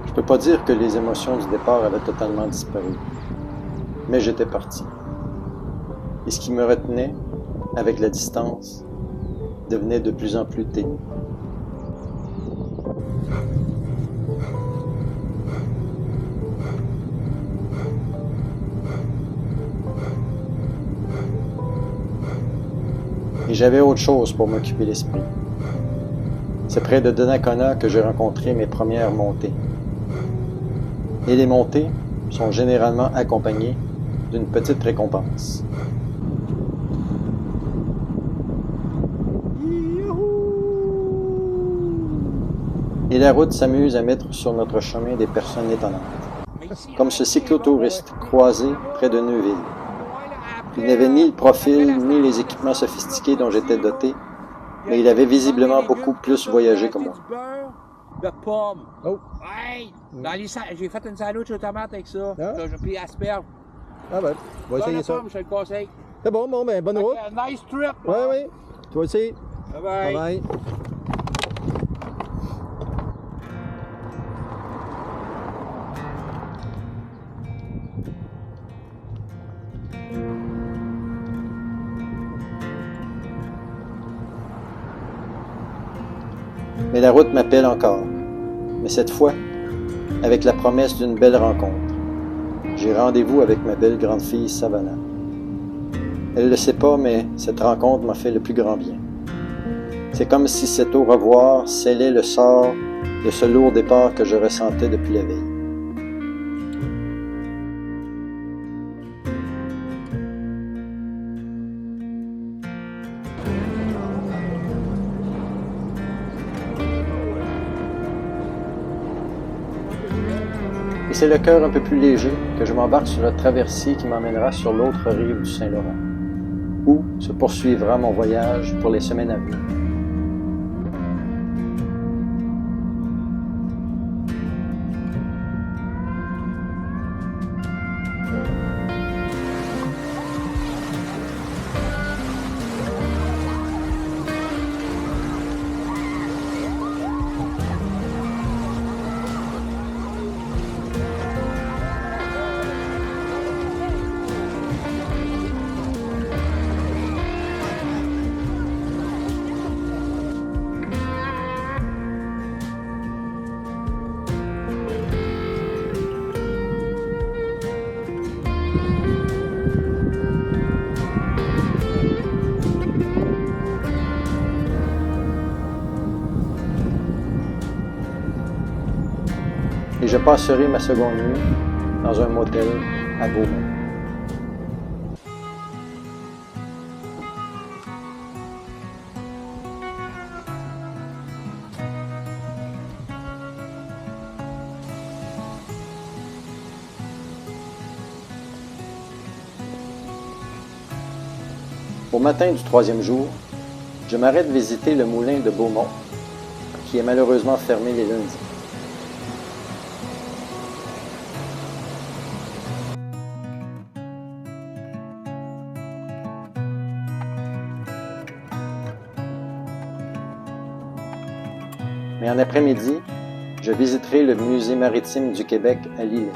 Je peux pas dire que les émotions du départ avaient totalement disparu, mais j'étais parti. Et ce qui me retenait, avec la distance, devenait de plus en plus ténu. Et j'avais autre chose pour m'occuper l'esprit. C'est près de Donnacona que j'ai rencontré mes premières montées. Et les montées sont généralement accompagnées d'une petite récompense. Et la route s'amuse à mettre sur notre chemin des personnes étonnantes, comme ce cyclotouriste croisé près de Neuville. Il n'avait ni le profil ni les équipements sophistiqués dont j'étais doté, mais il avait visiblement beaucoup plus voyagé que moi. De pommes. Oh. Hey! J'ai fait une sandwich aux tomates avec ça. Ah. J'ai pris asperges. Ah ben, on va essayer ça. Pomme, je te le conseille. C'est bon, ben, bonne route. Nice trip. Oui. Toi aussi. Bye bye. Bye bye. Mais la route m'appelle encore, mais cette fois, avec la promesse d'une belle rencontre. J'ai rendez-vous avec ma belle grande fille Savannah. Elle ne le sait pas, mais cette rencontre m'a fait le plus grand bien. C'est comme si cet au revoir scellait le sort de ce lourd départ que je ressentais depuis la veille. Et c'est le cœur un peu plus léger que je m'embarque sur la traversée qui m'emmènera sur l'autre rive du Saint-Laurent, où se poursuivra mon voyage pour les semaines à venir. Et je passerai ma seconde nuit dans un motel à Beaumont. Au matin du troisième jour, je m'arrête visiter le moulin de Beaumont, qui est malheureusement fermé les lundis. Mais en après-midi, je visiterai le Musée maritime du Québec à Lillet.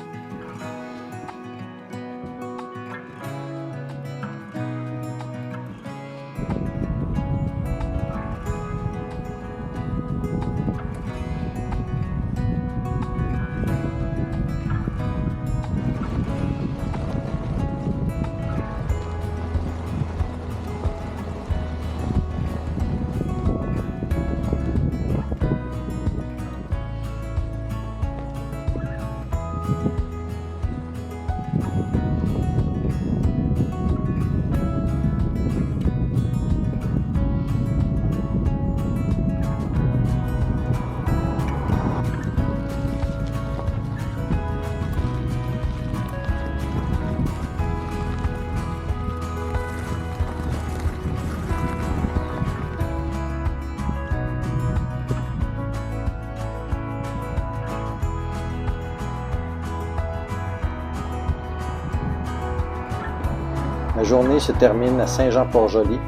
Ma journée se termine à Saint-Jean-Port-Joli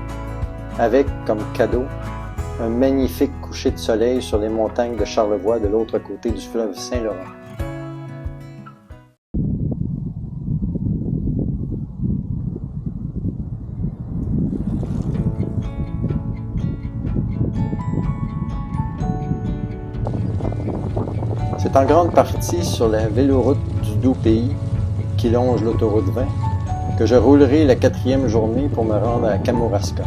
avec, comme cadeau, un magnifique coucher de soleil sur les montagnes de Charlevoix de l'autre côté du fleuve Saint-Laurent. C'est en grande partie sur la véloroute du doux pays qui longe l'autoroute 20 que je roulerai la 4e journée pour me rendre à Kamouraska.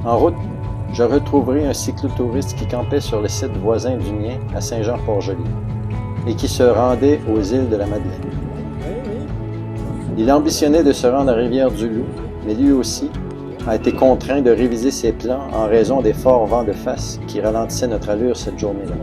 En route, je retrouverai un cyclotouriste qui campait sur le site voisin du mien à Saint-Jean-Port-Joli et qui se rendait aux îles de la Madeleine. Il ambitionnait de se rendre à Rivière-du-Loup, mais lui aussi a été contraint de réviser ses plans en raison des forts vents de face qui ralentissaient notre allure cette journée-là.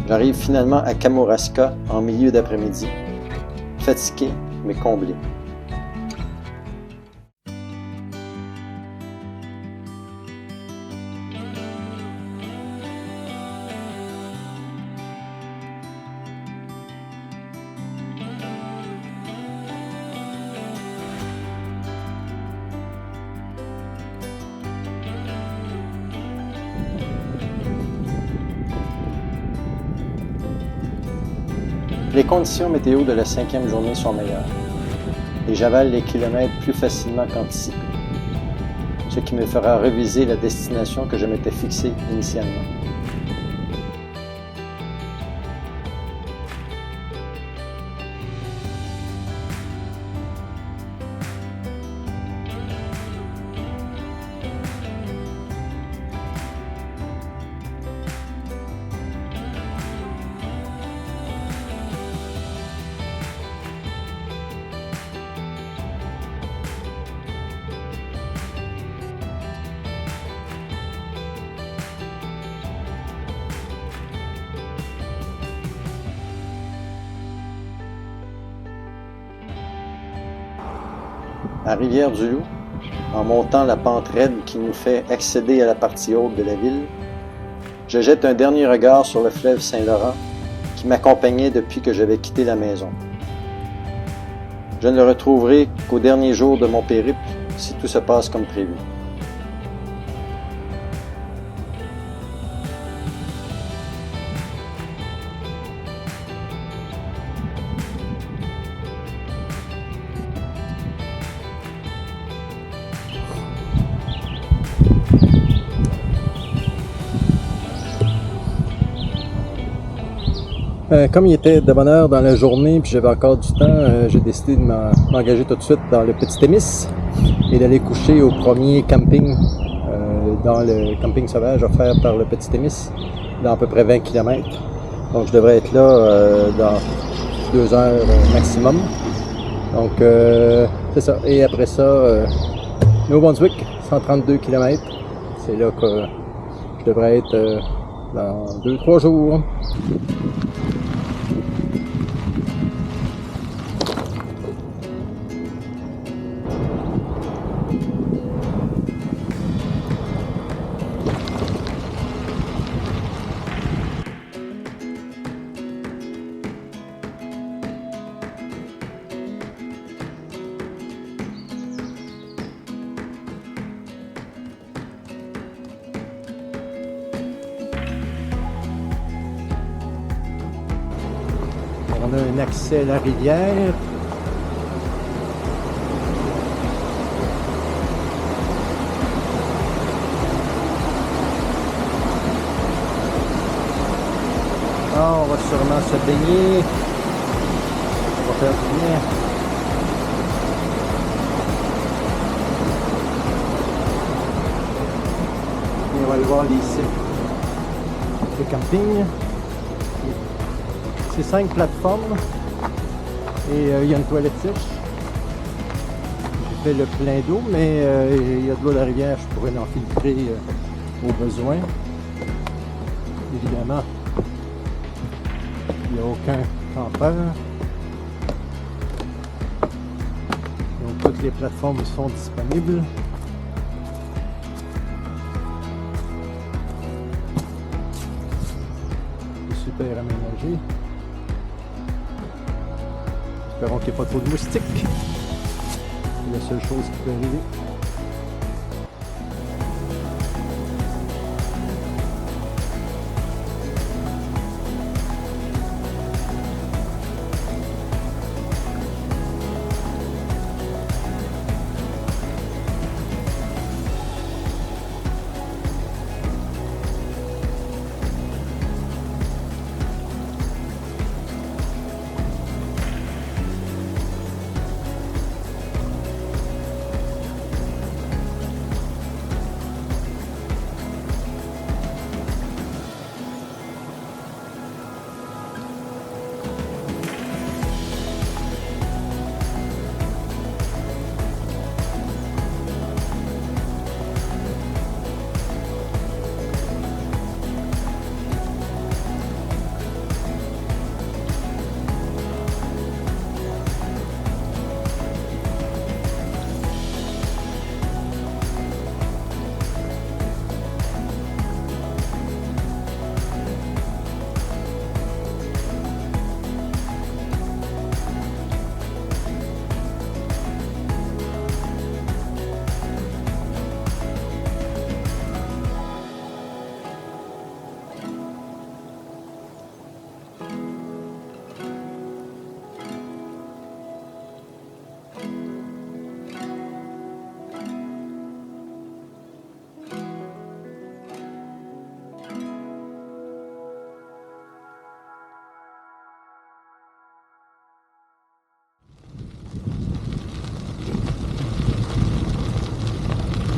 J'arrive finalement à Kamouraska en milieu d'après-midi, fatigué mais comblé. Les conditions météo de la 5e journée sont meilleures et j'avale les kilomètres plus facilement qu'anticipé, ce qui me fera reviser la destination que je m'étais fixée initialement. À Rivière-du-Loup, en montant la pente raide qui nous fait accéder à la partie haute de la ville, je jette un dernier regard sur le fleuve Saint-Laurent qui m'accompagnait depuis que j'avais quitté la maison. Je ne le retrouverai qu'au dernier jour de mon périple si tout se passe comme prévu. Comme il était de bonne heure dans la journée puis j'avais encore du temps, j'ai décidé de m'engager tout de suite dans le Petit Témis et d'aller coucher au premier camping dans le camping sauvage offert par le Petit Témis, dans à peu près 20 km. Donc je devrais être là dans 2 heures maximum. Donc c'est ça. Et après ça, Nouveau-Brunswick, 132 km. C'est là que je devrais être dans 2-3 jours. On a un accès à la rivière. Ah, on va sûrement se baigner. On va faire du bien. Et on va aller voir les sites de camping. C'est 5 plateformes et il y a une toilette sèche. J'ai fait le plein d'eau, mais il y a de l'eau de la rivière, je pourrais en filtrer au besoin. Évidemment, il n'y a aucun campeur. Donc toutes les plateformes sont disponibles. C'est super aménagé. Espérons qu'il n'y ait pas trop de moustiques. C'est la seule chose qui peut arriver.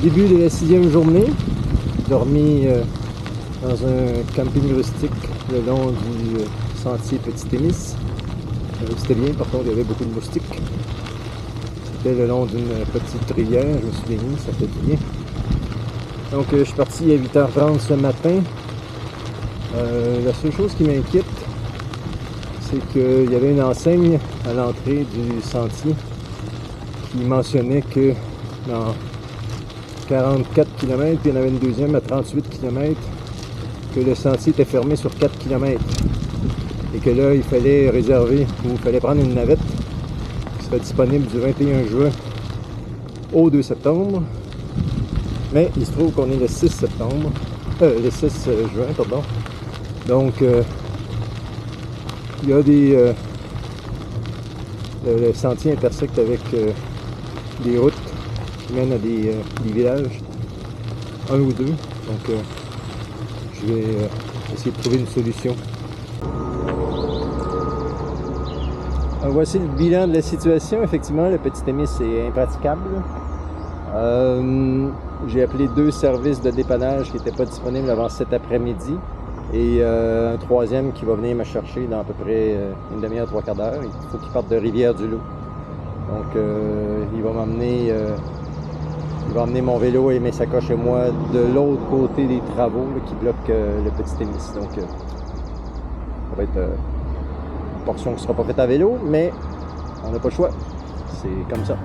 Début de la 6e journée, dormi dans un camping rustique le long du sentier Petit-Témis. C'était bien, par contre il y avait beaucoup de moustiques. C'était le long d'une petite rivière, je me suis baigné, ça fait du bien. Donc je suis parti à 8h30 ce matin. La seule chose qui m'inquiète, c'est qu'il y avait une enseigne à l'entrée du sentier qui mentionnait que dans 44 km, puis il y en avait une deuxième à 38 km, que le sentier était fermé sur 4 km. Et que là, il fallait réserver, ou il fallait prendre une navette qui serait disponible du 21 juin au 2 septembre. Mais il se trouve qu'on est le 6 septembre, le 6 juin, pardon. Donc, il y a des... le sentier intersecte avec des routes qui mènent à des villages, un ou deux. Donc, je vais essayer de trouver une solution. Alors, voici le bilan de la situation. Effectivement, le Petit-Témis est impraticable. J'ai appelé 2 services de dépannage qui n'étaient pas disponibles avant cet après-midi. Et un troisième qui va venir me chercher dans à peu près une demi-heure, trois quarts d'heure. Il faut qu'il parte de Rivière-du-Loup. Donc il va m'amener mon vélo et mes sacoches et moi de l'autre côté des travaux là, qui bloquent le Petit Témis. Donc ça va être une portion qui ne sera pas faite à vélo, mais on n'a pas le choix. C'est comme ça.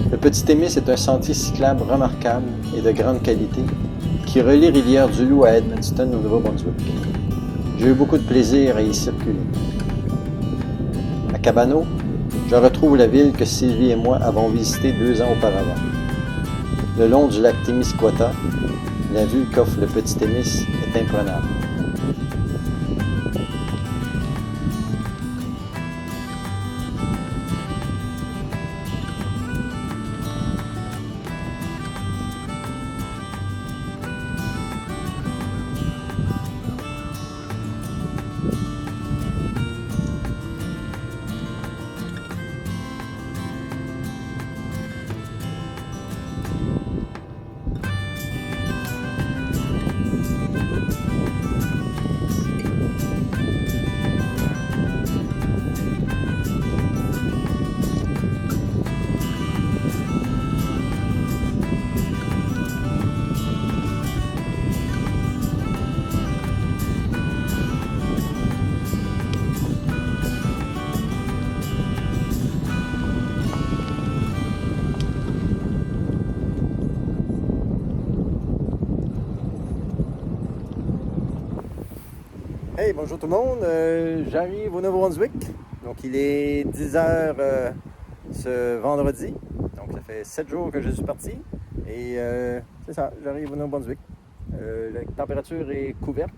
Le Petit Témis est un sentier cyclable remarquable et de grande qualité qui relie Rivière-du-Loup à Edmundston au Nouveau-Brunswick. J'ai eu beaucoup de plaisir à y circuler. À Cabano, je retrouve la ville que Sylvie et moi avons visitée 2 ans auparavant. Le long du lac Témiscouata, la vue qu'offre le Petit Témis est imprenable. Hey, bonjour tout le monde, j'arrive au Nouveau-Brunswick, donc il est 10h ce vendredi, donc ça fait 7 jours que je suis parti et c'est ça, j'arrive au Nouveau-Brunswick. La température est couverte,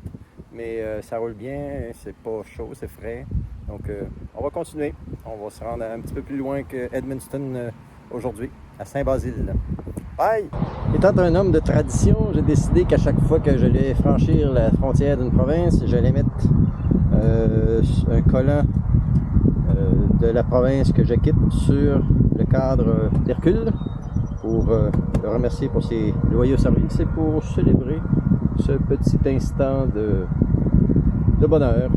mais ça roule bien, c'est pas chaud, c'est frais, donc on va continuer, on va se rendre un petit peu plus loin que Edmundston aujourd'hui, à Saint-Basile. Bye! Étant un homme de tradition, j'ai décidé qu'à chaque fois que j'allais franchir la frontière d'une province, j'allais mettre un collant de la province que je quitte sur le cadre d'Hercule pour le remercier pour ses loyaux services et pour célébrer ce petit instant de bonheur